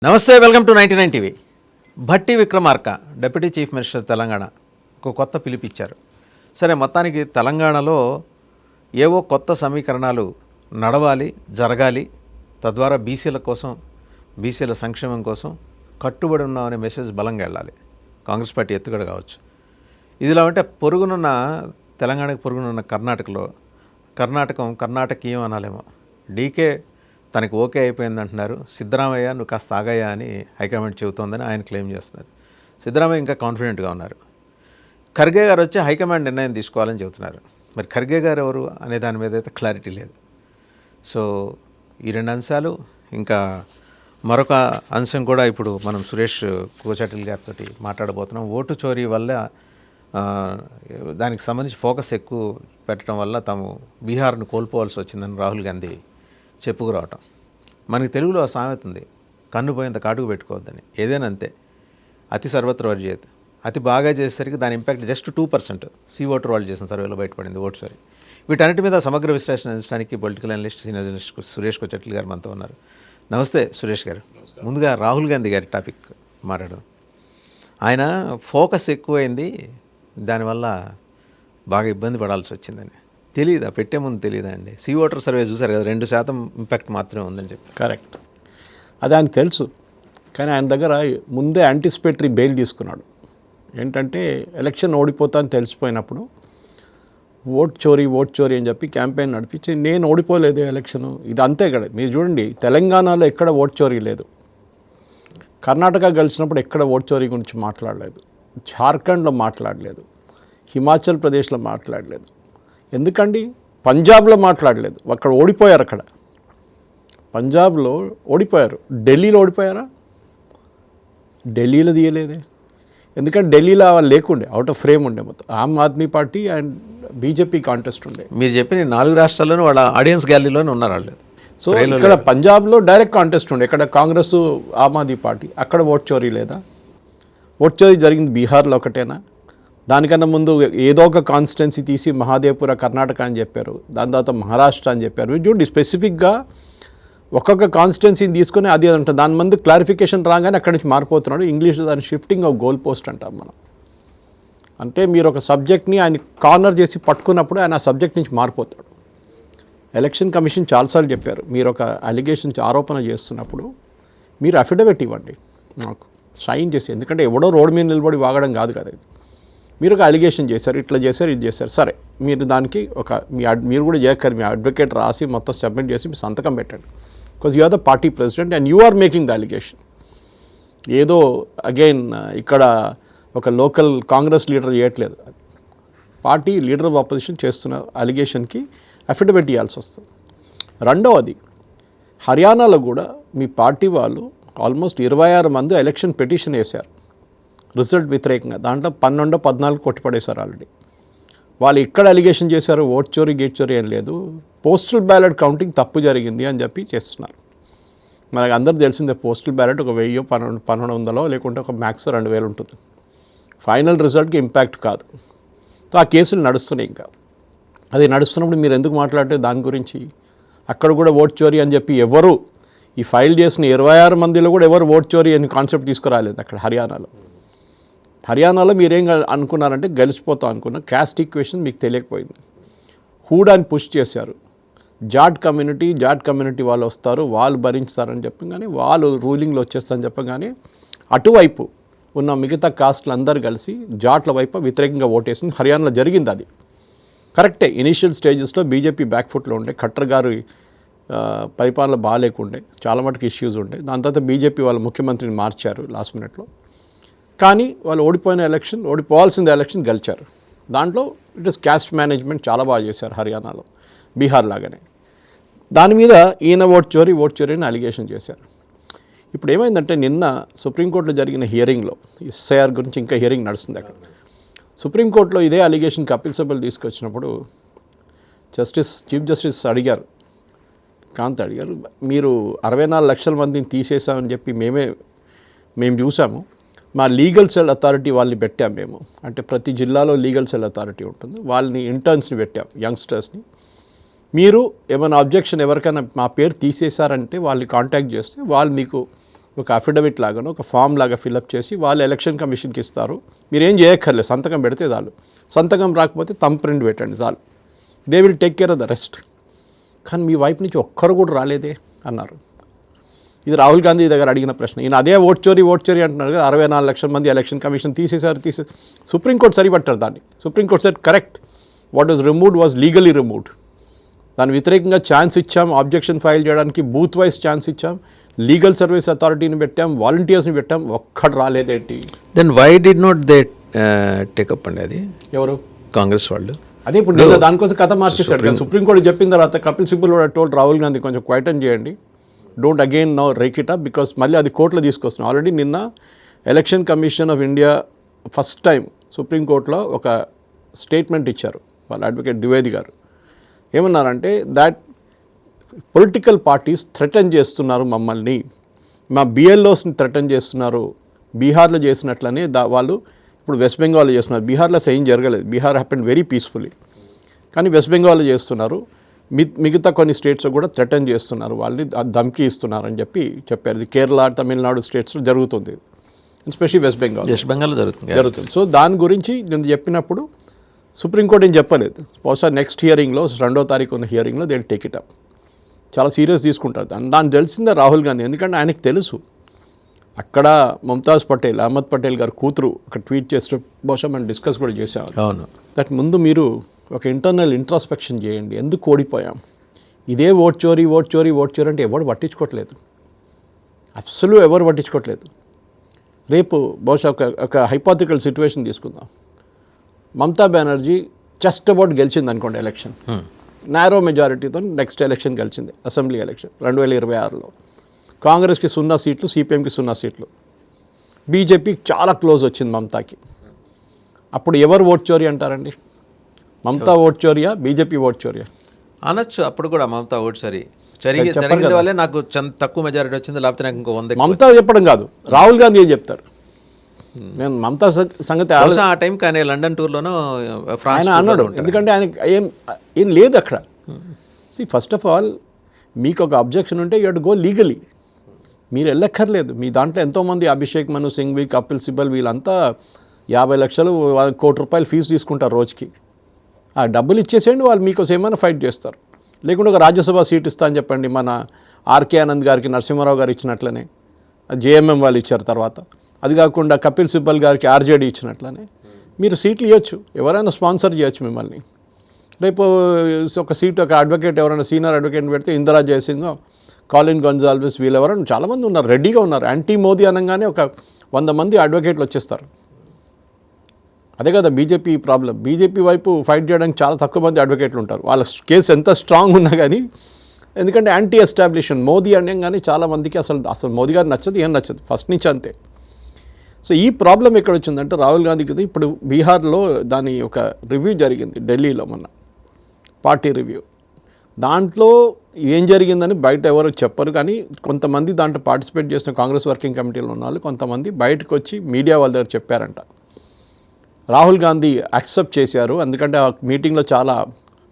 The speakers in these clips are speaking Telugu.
నమస్తే, welcome to 99 TV. Bhatti Vikramarka deputy chief minister Telangana ఒక కొత్త పిలిపిచ్చారు. సరే, మొత్తానికి తెలంగాణలో ఏవో కొత్త సమీకరణాలు నడవాలి, జరగాలి, తద్వారా బీసీల కోసం, బీసీల సంక్షేమం కోసం కట్టుబడి ఉన్నామనే మెసేజ్ బలంగా వెళ్ళాలి. కాంగ్రెస్ పార్టీ ఎత్తుగడ కావచ్చు. ఇదిలా ఉంటే పొరుగునున్న తెలంగాణకు పొరుగునున్న కర్ణాటకీయం అనాలేమో. డీకే తనకి ఓకే అయిపోయింది అంటున్నారు. సిద్ధరామయ్య నువ్వు కాస్త ఆగయ్యా అని హైకమాండ్ చెబుతోందని ఆయన క్లెయిమ్ చేస్తున్నారు. సిద్ధరామయ్య ఇంకా కాన్ఫిడెంట్గా ఉన్నారు. ఖర్గే గారు వచ్చి హైకమాండ్ నిర్ణయం తీసుకోవాలని చెబుతున్నారు. మరి ఖర్గే గారు ఎవరు అనే దాని మీద అయితే క్లారిటీ లేదు. సో ఈ రెండు అంశాలు, ఇంకా మరొక అంశం కూడా ఇప్పుడు మనం సురేష్ కోచాటిల్ గారితో మాట్లాడబోతున్నాం. ఓటు చోరీ వల్ల దానికి సంబంధించి ఫోకస్ ఎక్కువ పెట్టడం వల్ల తాము బీహార్ను కోల్పోవాల్సి వచ్చిందని రాహుల్ గాంధీ చెప్పుకురావటం. మనకి తెలుగులో సామెత ఉంది, కన్ను పోయేంత కాటుకు పెట్టుకోవద్దని. ఏదైనా అంతే, అతి సర్వత్ర వర్జేత్. అతి బాగా చేసేసరికి దాని ఇంపాక్ట్ జస్ట్ 2%. సి ఓటర్ వాళ్ళు చేసిన సర్వేలో బయటపడింది ఓటు సారీ. వీటన్నిటి మీద సమగ్ర విశ్లేషణ అందించడానికి political analyst, senior journalist Suresh Kochatla గారు మనతో ఉన్నారు. నమస్తే సురేష్ గారు. ముందుగా రాహుల్ గాంధీ గారి టాపిక్ మాట్లాడదాం. ఆయన ఫోకస్ ఎక్కువైంది, దానివల్ల బాగా ఇబ్బంది పడాల్సి వచ్చిందని తెలియదా? పెట్టే ముందు తెలియదా అండి? సి ఓటర్ సర్వే చూసారు కదా, 2% ఇంపాక్ట్ మాత్రమే ఉందని చెప్పి. కరెక్ట్, అది ఆయనకు తెలుసు. కానీ ఆయన దగ్గర ముందే యాంటిసిపేటరీ బెయిల్ తీసుకున్నాడు. ఏంటంటే ఎలక్షన్ ఓడిపోతా అని తెలిసిపోయినప్పుడు ఓట్ చోరీ అని చెప్పి క్యాంపెయిన్ నడిపించి నేను ఓడిపోలేదు ఎలక్షను, ఇది అంతే కదా. మీరు చూడండి, తెలంగాణలో ఎక్కడ ఓట్ చోరీ లేదు, కర్ణాటక గెలిచినప్పుడు ఎక్కడ ఓట్ చోరీ గురించి మాట్లాడలేదు, జార్ఖండ్లో మాట్లాడలేదు, హిమాచల్ ప్రదేశ్లో మాట్లాడలేదు. ఎందుకండి? పంజాబ్లో మాట్లాడలేదు, అక్కడ ఓడిపోయారు. అక్కడ పంజాబ్లో ఓడిపోయారు. ఢిల్లీలో ఓడిపోయారా? ఢిల్లీలో తీయలేదే. ఎందుకంటే ఢిల్లీలో లేకుండే, అవుట్ ఆఫ్ ఫ్రేమ్ ఉండే. మొత్తం Aam Aadmi party and BJP contest ఉండే. మీరు చెప్పిన 4 రాష్ట్రాల్లోనూ వాళ్ళ ఆడియన్స్ గ్యాలరీలోనే ఉన్నారు వాళ్ళు. సో ఇక్కడ పంజాబ్లో డైరెక్ట్ కాంటెస్ట్ ఉండే, ఇక్కడ కాంగ్రెస్ ఆమ్ ఆద్మీ పార్టీ. అక్కడ ఓట్ చోరీ లేదా? ఓట్ చోరీ జరిగింది బీహార్లో ఒకటేనా? దానికన్నా ముందు ఏదో ఒక కాన్స్టిట్యున్సీ తీసి మహాదేవ్పుర కర్ణాటక అని చెప్పారు, దాని తర్వాత మహారాష్ట్ర అని చెప్పారు. చూడండి, స్పెసిఫిక్గా ఒక్కొక్క కాన్స్టిట్యున్సీని తీసుకొని అది అంటారు. దాని ముందు క్లారిఫికేషన్ రాగానే అక్కడి నుంచి మారిపోతున్నాడు. ఇంగ్లీష్లో దాన్ని షిఫ్టింగ్ ఆఫ్ గోల్ పోస్ట్ అంటాం మనం. అంటే మీరు ఒక సబ్జెక్ట్ని ఆయన కార్నర్ చేసి పట్టుకున్నప్పుడు ఆయన ఆ సబ్జెక్ట్ నుంచి మారిపోతాడు. ఎలక్షన్ కమిషన్ చాలాసార్లు చెప్పారు, మీరు ఒక అలిగేషన్ ఆరోపణ చేస్తున్నప్పుడు మీరు అఫిడవిట్ ఇవ్వండి మాకు, సైన్ చేసి. ఎందుకంటే ఎవడో రోడ్డు మీద నిలబడి వాగడం కాదు కదా ఇది. మీరు ఒక అలిగేషన్ చేశారు, ఇట్లా చేశారు, ఇది చేశారు, సరే మీరు దానికి మీరు కూడా చేయక్కరు, మీ అడ్వకేట్ రాసి మొత్తం సబ్మిట్ చేసి మీ సంతకం పెట్టండి. Because you are the party president and you are making the allegation. ఏదో అగైన్ ఇక్కడ ఒక లోకల్ కాంగ్రెస్ లీడర్ చేయట్లేదు, పార్టీ లీడర్ ఆఫ్ ఆపోజిషన్ చేస్తున్న అలిగేషన్కి అఫిడవిట్ ఇవ్వాల్సి వస్తుంది. రెండవది, హర్యానాలో కూడా మీ పార్టీ వాళ్ళు ఆల్మోస్ట్ 26 మంది ఎలక్షన్ పిటిషన్ వేశారు రిజల్ట్ వ్యతిరేకంగా. దాంట్లో 12-14 కొట్టిపడేశారు ఆల్రెడీ. వాళ్ళు ఇక్కడ అలిగేషన్ చేశారు, ఓట్ చోరీ గేట్ చోరీ ఏం లేదు, పోస్టల్ బ్యాలెట్ కౌంటింగ్ తప్పు జరిగింది అని చెప్పి చేస్తున్నారు. మనకు అందరూ తెలిసిందే, పోస్టల్ బ్యాలెట్ ఒక 1000-1200 లేకుంటే ఒక మ్యాక్స్ 2000 ఉంటుంది. ఫైనల్ రిజల్ట్కి ఇంపాక్ట్ కాదు. సో ఆ కేసులు నడుస్తున్నాయి. ఇంకా అది నడుస్తున్నప్పుడు మీరు ఎందుకు మాట్లాడితే దాని గురించి? అక్కడ కూడా ఓట్ చోరీ అని చెప్పి ఎవరు ఈ ఫైల్ చేసిన 26 మందిలో కూడా ఎవరు ఓట్ చోరీ అని కాన్సెప్ట్ తీసుకురాలేదు అక్కడ హర్యానాలో మీరేం అనుకున్నారంటే గెలిచిపోతాం అనుకున్న క్యాస్ట్ ఈక్వేషన్ మీకు తెలియకపోయింది. హూడాని పుష్ చేశారు. జాట్ కమ్యూనిటీ వాళ్ళు వస్తారు, వాళ్ళు భరించుతారని చెప్పగానే, వాళ్ళు రూలింగ్లో వచ్చేస్తారని చెప్పగానే అటువైపు ఉన్న మిగతా కాస్ట్లు అందరూ కలిసి జాట్ల వైపు వ్యతిరేకంగా ఓటేసింది. హర్యానాలో జరిగింది. అది కరెక్టే. ఇనీషియల్ స్టేజెస్లో బీజేపీ బ్యాక్ఫుట్లో ఉండే, ఖట్టర్ గారు పరిపాలన బాగాలేకుండే, చాలా మటుకు ఇష్యూస్ ఉండే. దాని తర్వాత బీజేపీ వాళ్ళ ముఖ్యమంత్రిని మార్చారు లాస్ట్ మినిట్లో. కానీ వాళ్ళు ఓడిపోవాల్సిన ఎలక్షన్ గెలిచారు. దాంట్లో ఇట్ ఇస్ క్యాస్ట్ మేనేజ్మెంట్ చాలా బాగా చేశారు హర్యానాలో, బీహార్ లాగానే. దాని మీద ఈయన ఓట్ చోరీ అని అలిగేషన్ చేశారు. ఇప్పుడు ఏమైందంటే, నిన్న సుప్రీంకోర్టులో జరిగిన హియరింగ్లో ఎస్ఐఆర్ గురించి ఇంకా హియరింగ్ నడుస్తుంది అక్కడ. సుప్రీంకోర్టులో ఇదే అలిగేషన్ కపిల్ సిబల్ తీసుకొచ్చినప్పుడు చీఫ్ జస్టిస్ అడిగారు, కాంత్ అడిగారు, మీరు 64 లక్షల మందిని తీసేసామని చెప్పి మేము చూసాము, మా లీగల్ సెల్ అథారిటీ వాళ్ళని పెట్టాం మేము. అంటే ప్రతి జిల్లాలో లీగల్ సెల్ అథారిటీ ఉంటుంది, వాళ్ళని ఇంటర్న్స్ని పెట్టాం, యంగ్స్టర్స్ని. మీరు ఏమైనా అబ్జెక్షన్ ఎవరికైనా మా పేరు తీసేశారంటే వాళ్ళని కాంటాక్ట్ చేస్తే వాళ్ళు మీకు ఒక అఫిడవిట్ లాగానో ఒక ఫామ్ లాగా ఫిలప్ చేసి వాళ్ళు ఎలక్షన్ కమిషన్కి ఇస్తారు. మీరేం చేయక్కర్లేదు, సంతకం పెడితే చాలు. సంతకం రాకపోతే థంబ్ ప్రింట్ పెట్టండి చాలు. They will take care of the rest. కానీ మీ వైపు నుంచి ఒక్కరు కూడా రాలేదే అన్నారు. ఇది రాహుల్ గాంధీ దగ్గర అడిగిన ప్రశ్న. ఈయన అదే ఓట్ చోరీ అంటున్నారు కదా. 64 లక్షల మంది ఎలక్షన్ కమిషన్ తీసేశారు. సుప్రీంకోర్టు సరిపట్టారు దాన్ని. Supreme court set correct, what was removed was legally removed. దాని వ్యతిరేకంగా ఛాన్స్ ఇచ్చాం, ఆబ్జెక్షన్ ఫైల్ చేయడానికి బూత్ వైజ్ ఛాన్స్ ఇచ్చాం, లీగల్ సర్వీస్ అథారిటీని పెట్టాం, వాలంటీర్స్ని పెట్టాం, ఒక్కడు రాలేదేంటి? Then why did not they take up అండి అది? ఎవరు? కాంగ్రెస్ వాళ్ళు. అదే ఇప్పుడు దానికోసం కథ మార్చేశాడు. సుప్రీంకోర్టు చెప్పిన తర్వాత కపిల్ సిబ్బల్ కూడా టోల్డ్ రాహుల్ గాంధీ కొంచెం క్వైటన్ చేయండి, don't again now rake it up, because మళ్ళీ అది కోర్టులో తీసుకొస్తున్నాం. ఆల్రెడీ నిన్న election commission of India first time సుప్రీంకోర్టులో ఒక స్టేట్మెంట్ ఇచ్చారు వాళ్ళ అడ్వకేట్ ద్వివేది గారు. ఏమన్నారంటే దాట్ పొలిటికల్ పార్టీస్ థ్రెటన్ చేస్తున్నారు మమ్మల్ని, మా బిఎల్ఓస్ని థ్రెటన్ చేస్తున్నారు, బీహార్లో చేసినట్లనే వాళ్ళు ఇప్పుడు వెస్ట్ బెంగాల్లో చేస్తున్నారు. బీహార్లో ఏం జరగలేదు, బీహార్ హ్యాపెండ్ వెరీ పీస్ఫుల్లీ. కానీ వెస్ట్ బెంగాల్లో చేస్తున్నారు, మిగతా కొన్ని స్టేట్స్ కూడా థ్రెటన్ చేస్తున్నారు, వాళ్ళని ధమ్కి ఇస్తున్నారని చెప్పారు. ఇది కేరళ, తమిళనాడు స్టేట్స్లో జరుగుతుంది, ఎస్పెషల్లీ వెస్ట్ బెంగాల్లో జరుగుతుంది. సో దాని గురించి నేను చెప్పినప్పుడు సుప్రీంకోర్టు ఏం చెప్పలేదు. బహుశా నెక్స్ట్ హియరింగ్లో 2వ తారీఖు ఉన్న హియరింగ్లో they will take it up. చాలా సీరియస్ తీసుకుంటారు దాన్ని తెలిసిందే రాహుల్ గాంధీ. ఎందుకంటే ఆయనకు తెలుసు అక్కడ మమతాజ్ పటేల్, అహ్మద్ పటేల్ గారు కూతురు ఒక ట్వీట్ చేస్తూ బహుశా మనం డిస్కస్ కూడా చేసాము. అవును, దట్ ముందు మీరు ఒక ఇంటర్నల్ ఇంట్రాస్పెక్షన్ చేయండి, ఎందుకు ఓడిపోయాం, ఇదే ఓట్ చోరీ అంటే ఎవరు పట్టించుకోవట్లేదు, అసలు ఎవరు పట్టించుకోవట్లేదు. రేపు బహుశా ఒక హైపోథెటికల్ సిచ్యువేషన్ తీసుకుందాం. మమతా బెనర్జీ జస్ట్ అబౌట్ గెలిచింది అనుకోండి ఎలక్షన్, నారో మెజారిటీతో నెక్స్ట్ ఎలక్షన్ గెలిచింది, అసెంబ్లీ ఎలక్షన్ 2026లో. కాంగ్రెస్కి 0 సీట్లు, సిపిఎంకి 0 సీట్లు, బీజేపీ చాలా క్లోజ్ వచ్చింది మమతాకి. అప్పుడు ఎవరు ఓట్ చోరీ అంటారండి? Mamata vote Choriya, BJP vote Choriya అనొచ్చు. అప్పుడు కూడా మమతా ఓట్ జరిగిన వల్లే నాకు తక్కువ మెజారిటీ వచ్చింది, లేకపోతే నాకు ఇంకో 100. మమతా చెప్పడం కాదు, రాహుల్ గాంధీ ఏం చెప్తారు? నేను మమతా సంగతి ఆ టైం కానీ లండన్ టూర్లోనూ ఆయన అన్నాడు. ఎందుకంటే ఆయన ఏం లేదు అక్కడ. ఫస్ట్ ఆఫ్ ఆల్ మీకు ఒక అబ్జెక్షన్ ఉంటే you have to go legally. మీరు వెళ్ళక్కర్లేదు. మీ దాంట్లో ఎంతోమంది అభిషేక్ మను సింఘ్వి, కపిల్ సిబ్బల్ వీళ్ళంతా 50 లక్షలు, 1 కోటి రూపాయలు ఫీజు తీసుకుంటారు రోజుకి. ఆ డబ్బులు ఇచ్చేసేయండి, వాళ్ళు మీకోసం ఏమైనా ఫైట్ చేస్తారు. లేకుంటే ఒక రాజ్యసభ సీట్ ఇస్తా అని చెప్పండి, మన ఆర్కే ఆనంద్ గారికి నరసింహారావు గారు ఇచ్చినట్లనే, జేఎంఎం వాళ్ళు ఇచ్చారు తర్వాత. అది కాకుండా కపిల్ సిబ్బల్ గారికి ఆర్జేడీ ఇచ్చినట్లనే మీరు సీట్లు ఇవ్వచ్చు, ఎవరైనా స్పాన్సర్ చేయొచ్చు మిమ్మల్ని. రేపు ఒక సీట్, ఒక అడ్వకేట్ ఎవరైనా సీనియర్ అడ్వకేట్ని పెడితే ఇందిరా జయసింగ్, కాలిన్ గొన్జాల్విస్ వీళ్ళు ఎవరైనా చాలామంది ఉన్నారు, రెడీగా ఉన్నారు. యాంటీ మోదీ అనగానే ఒక 100 మంది అడ్వకేట్లు వచ్చేస్తారు. అదే కదా బీజేపీ ప్రాబ్లం. బీజేపీ వైపు ఫైట్ చేయడానికి చాలా తక్కువ మంది అడ్వకేట్లు ఉంటారు. వాళ్ళ కేసు ఎంత స్ట్రాంగ్ ఉన్నా కానీ, ఎందుకంటే యాంటీ ఎస్టాబ్లిష్మెంట్ మోదీ అనగానే చాలామందికి అసలు మోదీ గారు నచ్చదు, ఏం నచ్చదు ఫస్ట్ నుంచి అంతే. సో ఈ ప్రాబ్లం ఎక్కడ వచ్చిందంటే రాహుల్ గాంధీకి ఇప్పుడు బీహార్లో దాని ఒక రివ్యూ జరిగింది ఢిల్లీలో మొన్న, పార్టీ రివ్యూ. దాంట్లో ఏం జరిగిందని బయట ఎవరు చెప్పరు, కానీ కొంతమంది దాంట్లో పార్టిసిపేట్ చేసిన కాంగ్రెస్ వర్కింగ్ కమిటీలో ఉన్న వాళ్ళు కొంతమంది బయటకు వచ్చి మీడియా వాళ్ళ దగ్గర చెప్పారంట. రాహుల్ గాంధీ యాక్సెప్ట్ చేశారు, ఎందుకంటే ఆ మీటింగ్లో చాలా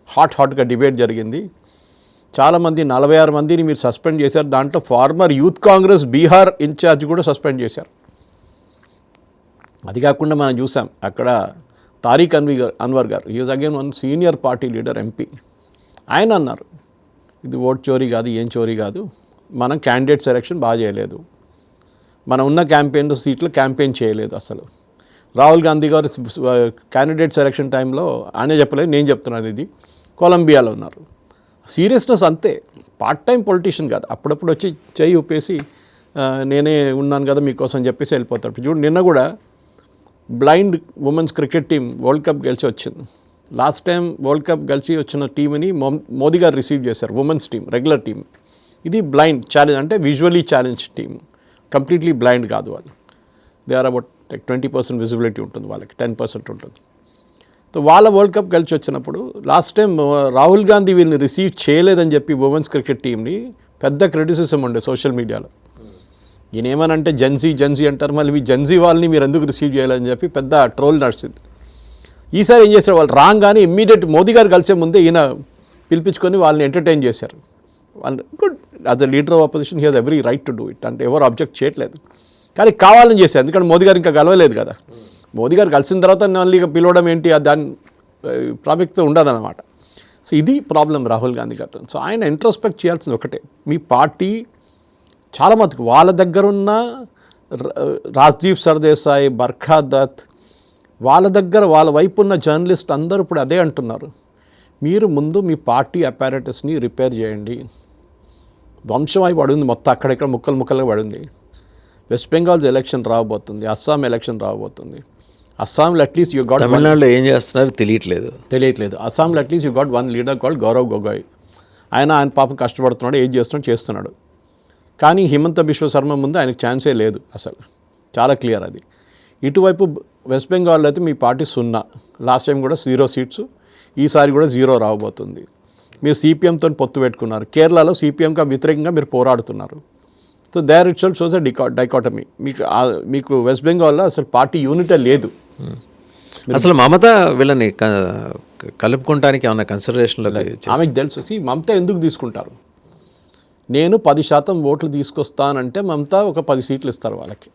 హాట్గా డిబేట్ జరిగింది. చాలామంది 46 మందిని మీరు సస్పెండ్ చేశారు, దాంట్లో former youth Congress Bihar incharge కూడా సస్పెండ్ చేశారు. అది కాకుండా మనం చూసాం అక్కడ తారీఖ్ అన్వర్ గారు, is again 1 senior party leader MP. ఆయన అన్నారు ఇది ఓట్ చోరీ కాదు, ఏం చోరీ కాదు, మనం క్యాండిడేట్ సెలెక్షన్ బాగా చేయలేదు, మనం ఉన్న క్యాంపెయిన్ సీట్లు క్యాంపెయిన్ చేయలేదు అసలు. రాహుల్ గాంధీ గారు క్యాండిడేట్ సెలెక్షన్ టైంలో ఆయనే చెప్పలేదు, నేను చెప్తున్నాను, ఇది కొలంబియాలో ఉన్నారు. సీరియస్నెస్ అంతే, పార్ట్ టైం పొలిటీషియన్ కాదు, అప్పుడప్పుడు వచ్చి చేయి ఊపేసి నేనే ఉన్నాను కదా మీకోసం చెప్పేసి వెళ్ళిపోతాడు. చూడు నిన్న కూడా blind women's cricket team world cup గెలిచి వచ్చింది. లాస్ట్ టైం వరల్డ్ కప్ గెలిచి వచ్చిన టీంని మోదీ గారు రిసీవ్ చేశారు, ఉమెన్స్ టీం, రెగ్యులర్ టీం. ఇది బ్లైండ్ ఛాలెంజ్, అంటే visually challenge team, completely blind కాదు వాళ్ళు. దే ఆర్ అబౌట్ 20% విజిబిలిటీ ఉంటుంది, వాళ్ళకి 10% ఉంటుంది. సో వాళ్ళ వరల్డ్ కప్ గెలిచి వచ్చినప్పుడు లాస్ట్ టైం రాహుల్ గాంధీ వీళ్ళని రిసీవ్ చేయలేదని చెప్పి ఉమెన్స్ క్రికెట్ టీంని పెద్ద క్రిటిసిజం ఉండే సోషల్ మీడియాలో. ఈయన ఏమనంటే జెన్సీ అంటారు, మళ్ళీ జెన్సీ వాళ్ళని మీరు ఎందుకు రిసీవ్ చేయాలని చెప్పి పెద్ద ట్రోల్ నడిచింది. ఈసారి ఏం చేశారు, వాళ్ళు రాగానే ఇమ్మీడియట్ మోదీ గారు కలిసే ముందే ఈయన పిలిపించుకొని వాళ్ళని ఎంటర్టైన్ చేశారు. Good, as a leader of opposition he has every right to do it, అంటే ఎవరు అబ్జెక్ట్ చేయట్లేదు. కానీ కావాలని చేశారు, ఎందుకంటే మోదీ గారు ఇంకా కలవలేదు కదా. మోదీ గారు కలిసిన తర్వాత మళ్ళీ ఇక పిలవడం ఏంటి, దాని ప్రాముఖ్యత ఉండదన్నమాట. సో ఇది ప్రాబ్లం రాహుల్ గాంధీ గారితో. సో ఆయన ఇంట్రోస్పెక్ట్ చేయాల్సింది ఒకటే, మీ పార్టీ చాలా మటుకు వాళ్ళ దగ్గరున్న రాజ్దీప్ సర్దేశాయ్, బర్ఖా దత్, వాళ్ళ దగ్గర వాళ్ళ వైపు ఉన్న జర్నలిస్ట్ అందరూ ఇప్పుడు అదే అంటున్నారు, మీరు ముందు మీ పార్టీ అపారటస్ని రిపేర్ చేయండి. ధ్వంసం అయి పడింది మొత్తం, అక్కడెక్కడ ముక్కలు ముక్కలుగా పడింది. వెస్ట్ బెంగాల్స్ ఎలక్షన్ రాబోతుంది, అస్సాం ఎలక్షన్ రాబోతుంది. అస్సాంలో అట్లీస్ట్ యూ గాట్, తమిళనాడులో ఏం చేస్తున్నారు తెలియట్లేదు. అస్సాంలో at least you got one leader called Gaurav Gogoi. ఆయన పాపం కష్టపడుతున్నాడు, ఏం చేస్తున్నాడు. కానీ హిమంత బిశ్వ శర్మ ముందు ఆయనకు ఛాన్సే లేదు అసలు, చాలా క్లియర్ అది. ఇటువైపు వెస్ట్ బెంగాల్లో అయితే మీ పార్టీ 0, లాస్ట్ టైం కూడా 0 సీట్స్, ఈసారి కూడా 0 రాబోతుంది. మీరు సిపిఎంతో పొత్తు పెట్టుకున్నారు, కేరళలో సిపిఎంకి వ్యతిరేకంగా మీరు పోరాడుతున్నారు. So there itself shows dichotomy. మీకు వెస్ట్ బెంగాల్లో అసలు పార్టీ యూనిటే లేదు. అసలు మమత వీళ్ళని కలుపుకోవడానికి ఏమన్నా కన్సిడరేషన్లో ఆమెకు తెలుసు. మమత ఎందుకు తీసుకుంటారు, నేను 10% ఓట్లు తీసుకొస్తానంటే మమత ఒక 10 సీట్లు ఇస్తారు వాళ్ళకి.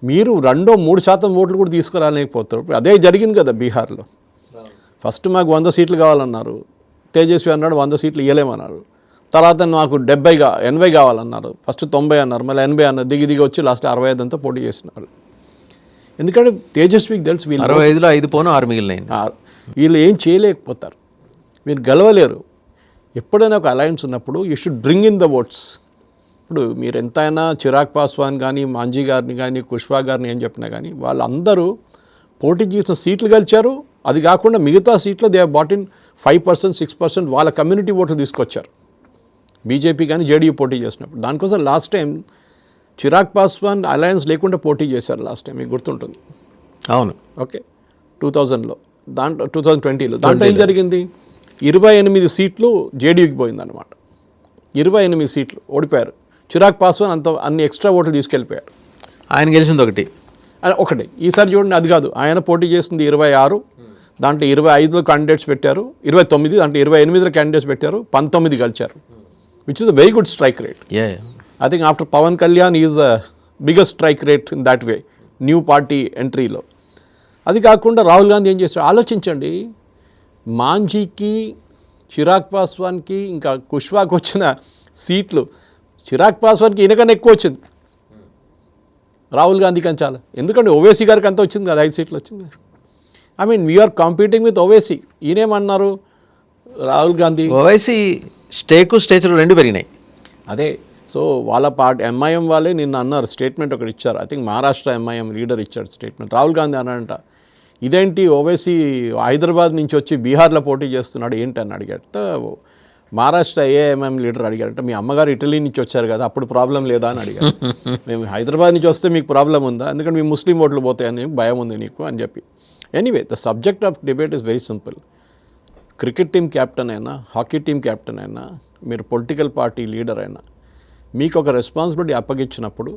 మీరు 2-3% ఓట్లు కూడా తీసుకురాలేకపోతారు. అదే జరిగింది కదా బీహార్లో. ఫస్ట్ మాకు 100 సీట్లు కావాలన్నారు, తేజస్వి అన్నాడు 100 సీట్లు ఇవ్వలేమన్నారు. తర్వాత మాకు 80 కావాలన్నారు, ఫస్ట్ 90 అన్నారు, మళ్ళీ 80 అన్నారు, దిగి వచ్చి లాస్ట్ 65 అంతా పోటీ చేసినారు. ఎందుకంటే తేజస్వికి తెలుసు వీళ్ళు 65లో 5 పోను 6 మిగిలినాయి, వీళ్ళు ఏం చేయలేకపోతారు, మీరు గెలవలేరు. ఎప్పుడైనా ఒక అలయన్స్ ఉన్నప్పుడు you should bring in the votes. ఇప్పుడు మీరు ఎంతైనా చిరాగ్ పాస్వాన్ కానీ, మాంజీ గారిని కానీ, కుష్వా గారిని ఏం చెప్పినా కానీ, వాళ్ళందరూ పోటీ చేసిన సీట్లు గెలిచారు. అది కాకుండా మిగతా సీట్లు దే బాట్ ఇన్ 5%, 6% వాళ్ళ కమ్యూనిటీ ఓట్లు తీసుకొచ్చారు. బీజేపీ కానీ జేడీయూ పోటీ చేసినప్పుడు దానికోసం last time Chirag Paswan alliance లేకుండా పోటీ చేశారు లాస్ట్ టైం, మీకు గుర్తుంటుంది. అవును, ఓకే, 2000లో, దాంట్లో 2020లో దాంట్లో ఏం జరిగింది, 28 సీట్లు జేడీయూకి పోయిందన్నమాట. 28 సీట్లు ఓడిపోయారు. చిరాగ్ పాస్వాన్ అన్ని ఎక్స్ట్రా ఓట్లు తీసుకెళ్ళిపోయారు. ఆయన గెలిచింది ఒకటి. ఈసారి చూడండి, అది కాదు, ఆయన పోటీ చేసింది 26, దాంట్లో 25లో క్యాండిడేట్స్ పెట్టారు, 29 దాంట్లో 28లో క్యాండిడేట్స్ పెట్టారు, 19 గెలిచారు, which is a very good strike rate. I think after Pawan Kalyan is the biggest strike rate in that way, new party ఎంట్రీలో. అది కాకుండా రాహుల్ గాంధీ ఏం చేశారు ఆలోచించండి, మాంఝీకి, చిరాగ్ పాస్వాన్కి, ఇంకా కుష్వాకి వచ్చిన సీట్లు చిరాగ్ పాస్వాన్కి ఈయనకన్నా ఎక్కువ వచ్చింది, రాహుల్ గాంధీ కన్నా చాలా. ఎందుకంటే ఓవైసీ గారికి అంత వచ్చింది కదా, 5 సీట్లు వచ్చింది. I mean we're competing with Owaisi. ఈయనేమన్నారు రాహుల్ గాంధీ, ఓవైసీ స్టేచర్ 2 పెరిగినాయి. అదే, సో వాళ్ళ పార్టీ ఎంఐఎం వాళ్ళే నిన్న అన్నారు, స్టేట్మెంట్ ఒకటి ఇచ్చారు. I think Maharashtra MIM leader ఇచ్చాడు స్టేట్మెంట్. రాహుల్ గాంధీ అన్నాడంట, ఇదేంటి ఓవైసీ హైదరాబాద్ నుంచి వచ్చి బీహార్లో పోటీ చేస్తున్నాడు ఏంటి అని అడిగాట. మహారాష్ట్ర ఏఎంఎం లీడర్ అడిగారంట, మీ అమ్మగారు ఇటలీ నుంచి వచ్చారు కదా, అప్పుడు ప్రాబ్లం లేదా అని అడిగారు. మేము హైదరాబాద్ నుంచి వస్తే మీకు ప్రాబ్లం ఉందా, ఎందుకంటే మీ ముస్లిం ఓట్లు పోతాయని భయం ఉంది నీకు అని చెప్పి. Anyway, the subject of debate is very simple. Cricket team captain అయినా, హాకీ టీం క్యాప్టెన్ అయినా, మీరు పొలిటికల్ పార్టీ లీడర్ అయినా, మీకు ఒక రెస్పాన్సిబిలిటీ అప్పగించినప్పుడు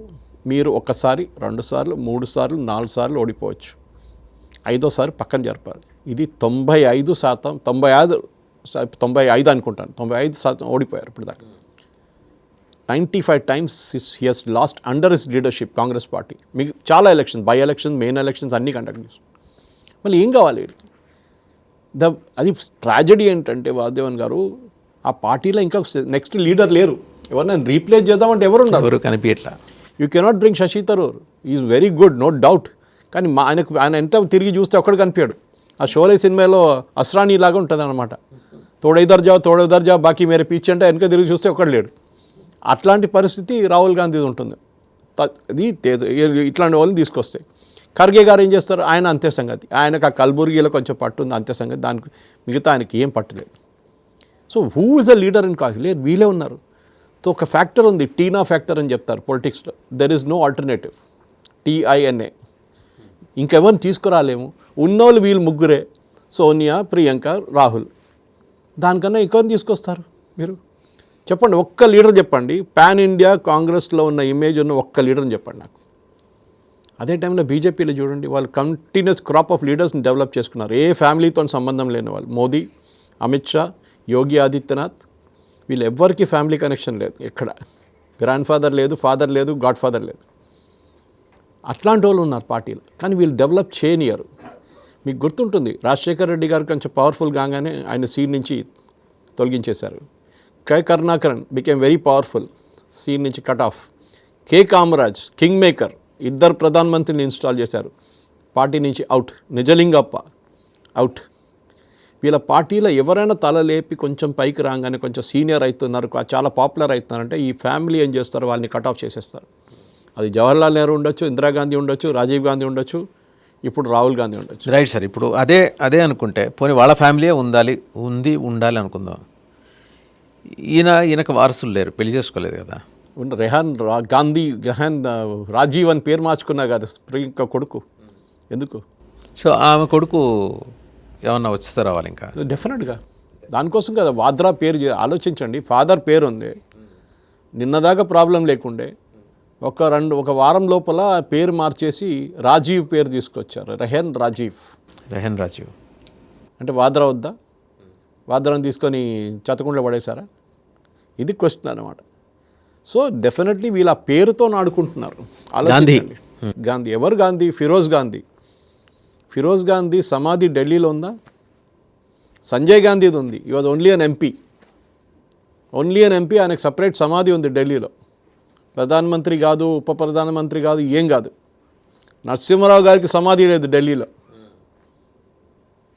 మీరు 1 సారి, 2 సార్లు, 3 సార్లు, 4 సార్లు ఓడిపోవచ్చు, 5వ సారి పక్కన జరపాలి. ఇది 95% 95 అనుకుంటాను, 95% ఓడిపోయారు ఇప్పుడు దాకా. 95 times he Hess last under his leadership Congress party. మీకు చాలా elections, by elections, main elections అన్నీ కండక్ట్ చేస్తారు. మళ్ళీ ఏం కావాలి అది ట్రాజడీ ఏంటంటే వాసుదేవన్ గారు, ఆ పార్టీలో ఇంకా నెక్స్ట్ లీడర్ లేరు. ఎవరినైనా రీప్లేస్ చేద్దామంటే ఎవరు కనిపించట్లా. You cannot bring Shashi Tharoor, is very good, no doubt. కానీ ఆయన ఎంత తిరిగి చూస్తే ఒక్కడు కనిపించాడు. ఆ షోలే సినిమాలో అస్రానీ లాగా ఉంటుంది అనమాట, తోడైదర్ జావ్ బాకీ మేరే పీచ్ అంటే వెనక తిరిగి చూస్తే ఒక్కడు లేడు. అట్లాంటి పరిస్థితి రాహుల్ గాంధీ ఉంటుంది. అది ఇట్లాంటి వాళ్ళని తీసుకొస్తాయి. ఖర్గే గారు ఏం చేస్తారు, ఆయన అంతే సంగతి. ఆయనకు ఆ కల్బుర్గిలో కొంచెం పట్టు ఉంది, అంతే సంగతి. దానికి మిగతా ఆయనకి ఏం పట్టలేదు. So who is the leader in Congress? లేదు, వీళ్ళే ఉన్నారు. సో ఒక ఫ్యాక్టర్ ఉంది, టీనా ఫ్యాక్టర్ అని చెప్తారు పొలిటిక్స్లో. There is no alternative, TINA. ఇంకెవరిని తీసుకురాలేము, ఉన్నోళ్ళు వీళ్ళు ముగ్గురే, సోనియా, ప్రియాంక, రాహుల్. దానికన్నా ఎక్కువని తీసుకొస్తారు మీరు? చెప్పండి, ఒక్క లీడర్ చెప్పండి, పాన్ ఇండియా కాంగ్రెస్లో ఉన్న ఇమేజ్ ఉన్న ఒక్క లీడర్ని చెప్పండి నాకు. అదే టైంలో బీజేపీలో చూడండి, వాళ్ళు కంటిన్యూస్ క్రాప్ ఆఫ్ లీడర్స్ని డెవలప్ చేసుకున్నారు, ఏ ఫ్యామిలీతో సంబంధం లేని వాళ్ళు. మోదీ, అమిత్ షా, యోగి ఆదిత్యనాథ్, వీళ్ళు ఎవ్వరికి ఫ్యామిలీ కనెక్షన్ లేదు, ఎక్కడ గ్రాండ్ ఫాదర్ లేదు, ఫాదర్ లేదు, గాడ్ ఫాదర్ లేదు. అట్లాంటి వాళ్ళు ఉన్నారు పార్టీలో, కానీ వీళ్ళు డెవలప్ చేయనియరు. మీకు గుర్తుంటుంది, రాజశేఖర రెడ్డి గారు కొంచెం పవర్ఫుల్ కాగానే ఆయన సీన్ నుంచి తొలగించేశారు. K Karunakaran became very powerful, scene నుంచి cut off. K Kamaraj king maker, ఇద్దరు ప్రధానమంత్రిని ఇన్స్టాల్ చేశారు, పార్టీ నుంచి అవుట్. నిజలింగప్ప అవుట్. వీళ్ళ పార్టీలో ఎవరైనా తల లేపి కొంచెం పైకి రాగానే కొంచెం సీనియర్ అవుతున్నారు, చాలా పాపులర్ అవుతున్నారంటే ఈ ఫ్యామిలీ ఏం చేస్తారు, వాళ్ళని కట్ ఆఫ్ చేసేస్తారు. అది జవహర్లాల్ నెహ్రూ ఉండొచ్చు, ఇందిరాగాంధీ ఉండొచ్చు, రాజీవ్ గాంధీ ఉండొచ్చు, ఇప్పుడు రాహుల్ గాంధీ ఉండొచ్చు. Right sir. ఇప్పుడు అదే అనుకుంటే పోనీ వాళ్ళ ఫ్యామిలీయే ఉండాలి అనుకుందాం. ఈయనకు వారసులు లేరు, పెళ్లి చేసుకోలేదు కదా. రెహాన్ రాజీవ్ అని పేరు మార్చుకున్నా కదా ప్రియాంక కొడుకు, ఎందుకు? సో ఆమె కొడుకు ఏమన్నా వచ్చేస్తే రావాలి ఇంకా డెఫినెట్గా. దానికోసం కదా వాద్రా పేరు ఆలోచించండి. ఫాదర్ పేరు ఉంది, నిన్నదాకా ప్రాబ్లం లేకుండే, ఒక వారం లోపల పేరు మార్చేసి రాజీవ్ పేరు తీసుకొచ్చారు, రెహన్ రాజీవ్ అంటే వాద్రా వద్దా? వాద్రాని తీసుకొని చతకుండా పడేశారా? ఇది క్వశ్చన్ అనమాట. సో డెఫినెట్లీ వీళ్ళ పేరుతో ఆడుకుంటున్నారు. గాంధీ ఎవరు? గాంధీ ఫిరోజ్ గాంధీ సమాధి ఢిల్లీలో ఉందా? సంజయ్ గాంధీది ఉంది. ఈ వాజ్ ఓన్లీ అన్ ఎంపీ. ఆయనకు సపరేట్ సమాధి ఉంది ఢిల్లీలో. ప్రధానమంత్రి కాదు, ఉప ప్రధానమంత్రి కాదు, ఏం కాదు. నరసింహారావు గారికి సమాధి లేదు ఢిల్లీలో,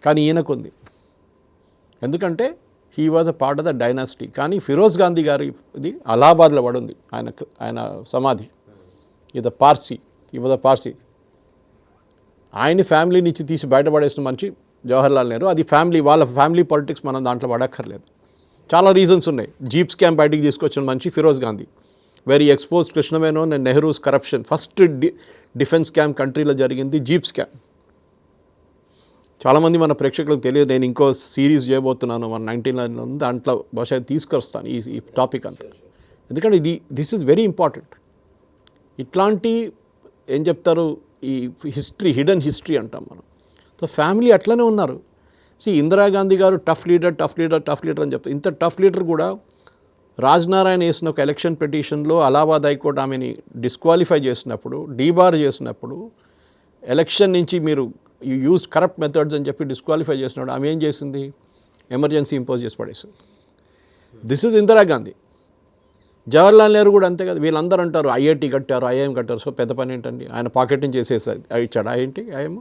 కానీ ఈయనకు ఉంది. ఎందుకంటే he was a part of the dynasty. కానీ ఫిరోజ్ గాంధీ గారి ఇది అలహాబాద్లో పడుంది ఆయన సమాధి. ఇది పార్సీ. ఆయన ఫ్యామిలీ నుంచి తీసి బయటపడేసిన మనిషి జవహర్లాల్ నెహ్రూ. అది వాళ్ళ ఫ్యామిలీ పాలిటిక్స్ మనం దాంట్లో పడక్కర్లేదు. చాలా రీజన్స్ ఉన్నాయి. జీప్ స్కామ్ బయటికి తీసుకొచ్చిన మనిషి Firoz Gandhi. Very expose కృష్ణమేనోన్ and Nehru's corruption. First defence scam కంట్రీలో జరిగింది జీప్ స్కామ్. చాలామంది మన ప్రేక్షకులకు తెలియదు. నేను ఇంకో సిరీస్ చేయబోతున్నాను, 1999 దాంట్లో బహుశా తీసుకొస్తాను ఈ టాపిక్ అంతా. ఎందుకంటే దిస్ ఈజ్ వెరీ ఇంపార్టెంట్. ఇట్లాంటి ఏం చెప్తారు, ఈ హిడెన్ హిస్టరీ అంటాం మనం. సో ఫ్యామిలీ అట్లనే ఉన్నారు. ఇందిరాగాంధీ గారు టఫ్ లీడర్ అని చెప్తారు. ఇంత టఫ్ లీడర్ కూడా రాజ్నారాయణ వేసిన ఒక ఎలక్షన్ పిటిషన్లో అలహాబాద్ హైకోర్టు ఆమెని డిస్క్వాలిఫై చేసినప్పుడు, డీబార్ చేసినప్పుడు, ఎలక్షన్ నుంచి మీరు యూజ్ కరప్ట్ మెథడ్స్ అని చెప్పి డిస్క్వాలిఫై చేసినప్పుడు ఆమె ఏం చేసింది? ఎమర్జెన్సీ ఇంపోజ్ చేసి పడేసింది. This is Indira Gandhi. జవహర్లాల్ నెహ్రూ కూడా అంతే కదా. వీళ్ళందరూ అంటారు ఐఐటి కట్టారు, ఐఐఎం కట్టారు. సో పెద్ద పని ఏంటండి, ఆయన పాకెట్ నుంచి చేసేసారు, ఇచ్చాడు ఐఐటి ఐఎం.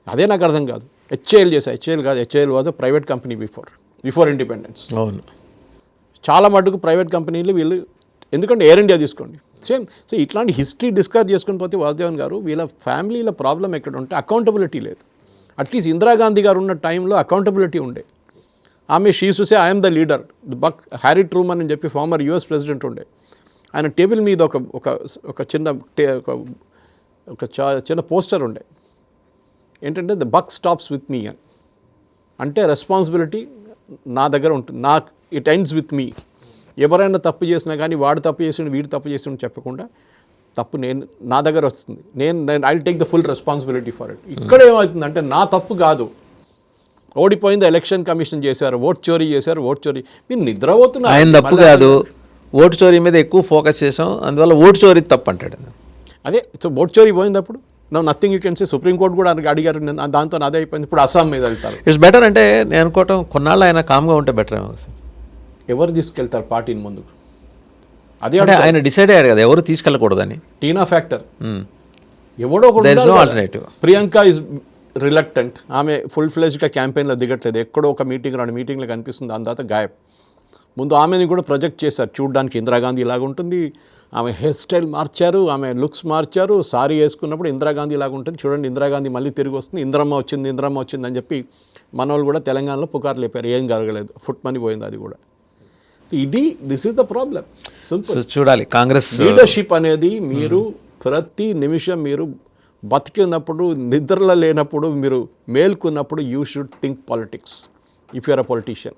అదే నాకు అర్థం కాదు. HAL was a private company before independence. అవును, చాలా మటుకు ప్రైవేట్ కంపెనీలు వీళ్ళు. ఎందుకంటే ఎయిర్ ఇండియా తీసుకోండి, సేమ్. సో ఇట్లాంటి హిస్టరీ డిస్కస్ చేసుకుని పోతే వాసుదేవన్ గారు, వీళ్ళ ఫ్యామిలీల ప్రాబ్లం ఎక్కడ ఉంటే అకౌంటబిలిటీ లేదు. అట్లీస్ట్ ఇందిరాగాంధీ గారు ఉన్న టైంలో అకౌంటబిలిటీ ఉండే. ఆమె షీసుసే I am the leader. Harry Truman అని చెప్పి ఫార్మర్ యుఎస్ ప్రెసిడెంట్ ఉండే. ఆయన టేబుల్ మీద ఒక చిన్న పోస్టర్ ఉండే, ఏంటంటే the buck stops with me అని. అంటే రెస్పాన్సిబిలిటీ నా దగ్గర ఉంటుంది, ఇట్ ఎండ్స్ విత్ మీ. ఎవరైనా తప్పు చేసినా కానీ వాడు తప్పు చేసిండు, వీడు తప్పు చేసిండు చెప్పకుండా, తప్పు నా దగ్గర వస్తుంది, నేను I take the full responsibility for it. ఇక్కడ ఏమవుతుందంటే నా తప్పు కాదు, ఓడిపోయింది, ఎలక్షన్ కమిషన్ చేశారు, ఓట్ చోరీ చేశారు, మీరు నిద్రపోతున్నారు. ఆయన తప్పు కాదు, ఓటు చోరీ మీద ఎక్కువ ఫోకస్ చేసాం, అందువల్ల ఓటు చోరీ తప్పు అంటాడు. అదే. సో ఓట్ చోరీ పోయింది. అప్పుడు nothing you can say. Supreme court కూడా అడిగారు, దాంతో అదే అయిపోయింది. ఇప్పుడు అస్సాం మీద వెళ్తారు. ఇట్స్ బెటర్ అంటే నేను అనుకోవటం, కొన్నాళ్ళు ఆయన కామ్గా ఉంటే బెటర్ ఏమో సార్. ఎవరు తీసుకెళ్తారు పార్టీని ముందుకు? అదే అంటే ఆయన డిసైడ్ అయ్యాడు కదా ఎవరు తీసుకెళ్ళకూడదని. టీనా ఫ్యాక్టర్ ఎవడో ఆల్టర్నేటివ్. Priyanka is reluctant. ఆమె ఫుల్ ఫ్లెజ్గా క్యాంపెయిన్లో దిగట్లేదు. ఎక్కడో ఒక మీటింగ్లో కనిపిస్తుంది, దాని తర్వాత గాయబ్. ముందు ఆమెని కూడా ప్రొజెక్ట్ చేశారు, చూడడానికి ఇందిరాగాంధీ ఇలాగ ఉంటుంది. ఆమె హెయిర్ స్టైల్ మార్చారు, ఆమె లుక్స్ మార్చారు. సారీ వేసుకున్నప్పుడు ఇందిరాగాంధీ ఇలాగ ఉంటుంది, చూడండి ఇందిరాగాంధీ మళ్ళీ తిరిగి వస్తుంది, ఇందిరమ్మ వచ్చింది అని చెప్పి మన వాళ్ళు కూడా తెలంగాణలో పుకారు లేపారు. ఏం జరగలేదు, ఫుట్ మనీ పోయింది అది కూడా. This is the problem. చూడాలి కాంగ్రెస్ లీడర్షిప్ అనేది. మీరు ప్రతి నిమిషం మీరు బతికినప్పుడు, నిద్రలో లేనప్పుడు, మీరు మేల్కున్నప్పుడు you should think politics if you're a politician.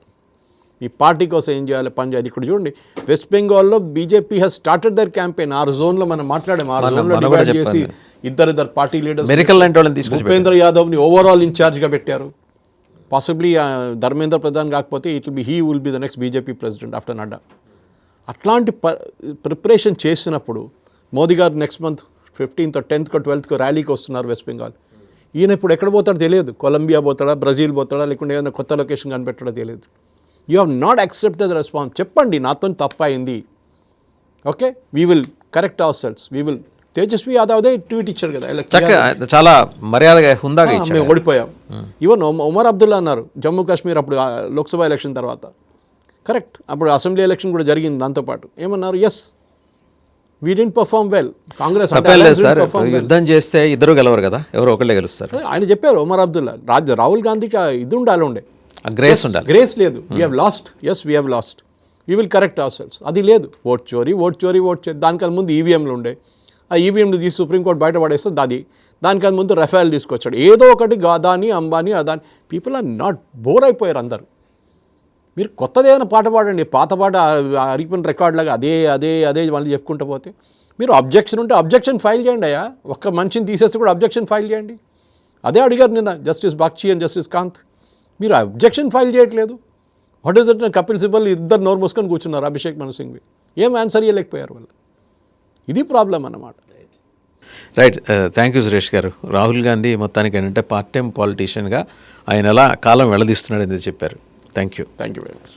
మీ పార్టీ కోసం ఏం చేయాలి, పని చేయాలి. ఇక్కడ చూడండి, వెస్ట్ బెంగాల్లో BJP has started their campaign. 6 జోన్లో మనం మాట్లాడాము. 6 జోన్లో డివైడ్ చేసి ఇద్దరు పార్టీ లీడర్స్, మెరికల్ లాంటి వాళ్ళని తీసుకొచ్చి భూపేంద్ర యాదవ్ని ఓవరాల్ ఇన్ఛార్జ్గా పెట్టారు. పాసిబ్లీ ధర్మేంద్ర ప్రధాన్ కాకపోతే he will be the next BJP president after Nadda. అట్లాంటి ప్రిపరేషన్ చేసినప్పుడు మోదీ గారు next month 15th, 10th, 12th ర్యాలీకి వస్తున్నారు వెస్ట్ బెంగాల్. ఈయన ఇప్పుడు ఎక్కడ పోతాడో తెలియదు. కొలంబియా పోతాడా, బ్రెజిల్ పోతాడా, లేకుంటే ఏదైనా కొత్త లొకేషన్ కనిపెట్టాడో తెలియదు. You have not accepted the response. చెప్పండి నాతో తప్పు అయింది, okay, we will correct hour cells, we will. Tejashwi యాదవ్దే ట్వీట్ ఇచ్చారు కదా, చక్కగా చాలా మర్యాదగా హుందాగా ఇచ్చారు. మేము ఓడిపోయాం. ఈవెన్ ఒమర్ అబ్దుల్లా అన్నారు జమ్మూ కాశ్మీర్ అప్పుడు లోక్సభ ఎలక్షన్ తర్వాత, కరెక్ట్, అప్పుడు అసెంబ్లీ ఎలక్షన్ కూడా జరిగింది దాంతోపాటు. ఏమన్నారు, yes we didn't perform well, Congress తప్పలేదు సార్, యుద్ధం చేస్తే ఇద్దరు గెలవరు కదా, ఎవరో ఒకళ్ళే గెలుస్తారు. ఆయన చెప్పారు ఒమర్ అబ్దుల్లా. రాహుల్ గాంధీకి ఇది ఉండాలి, గ్రేస్ ఉండాలి. గ్రేస్ లేదు. We have lost, yes we have lost, we will correct hour cells. అది లేదు. ఓట్ చోరీ. దానికన్నా ముందు ఈవీఎంలు ఉండే, ఆ ఈవీఎంలు తీసి సుప్రీంకోర్టు బయట పడేస్తుంది. దానికన్నా ముందు రఫేల్ తీసుకొచ్చాడు. ఏదో ఒకటి Adani Ambani Adani. People are not bore అయిపోయారు అందరు. మీరు కొత్తది ఏదైనా పాట పాడండి, పాత పాట అరిగిపోయిన రికార్డ్ లాగా అదే అదే అదే మళ్ళీ చెప్పుకుంటూ పోతే. మీరు అబ్జెక్షన్ ఉంటే అబ్జెక్షన్ ఫైల్ చేయండి అయ్యా. ఒక్క మనిషిని తీసేస్తే కూడా అబ్జెక్షన్ ఫైల్ చేయండి. అదే అడిగారు నిన్న justice Bagchi and justice Kant. మీరు అబ్జెక్షన్ ఫైల్ చేయట్లేదు. What is that? Kapil Sibal ఇద్దరు నోరు మూసుకొని కూర్చున్నారు, అభిషేక్ మను సింఘ్వి. ఏం ఆన్సర్ ఇవ్వలేకపోయారు వాళ్ళు. ఇది ప్రాబ్లం అన్నమాట. రైట్, థ్యాంక్ యూ సురేష్ గారు. రాహుల్ గాంధీ మొత్తానికి ఏంటంటే పార్ట్ టైం పాలిటీషియన్గా ఆయన ఎలా కాలం వెళ్లదీస్తున్నాడు అనేది చెప్పారు. Thank you very much.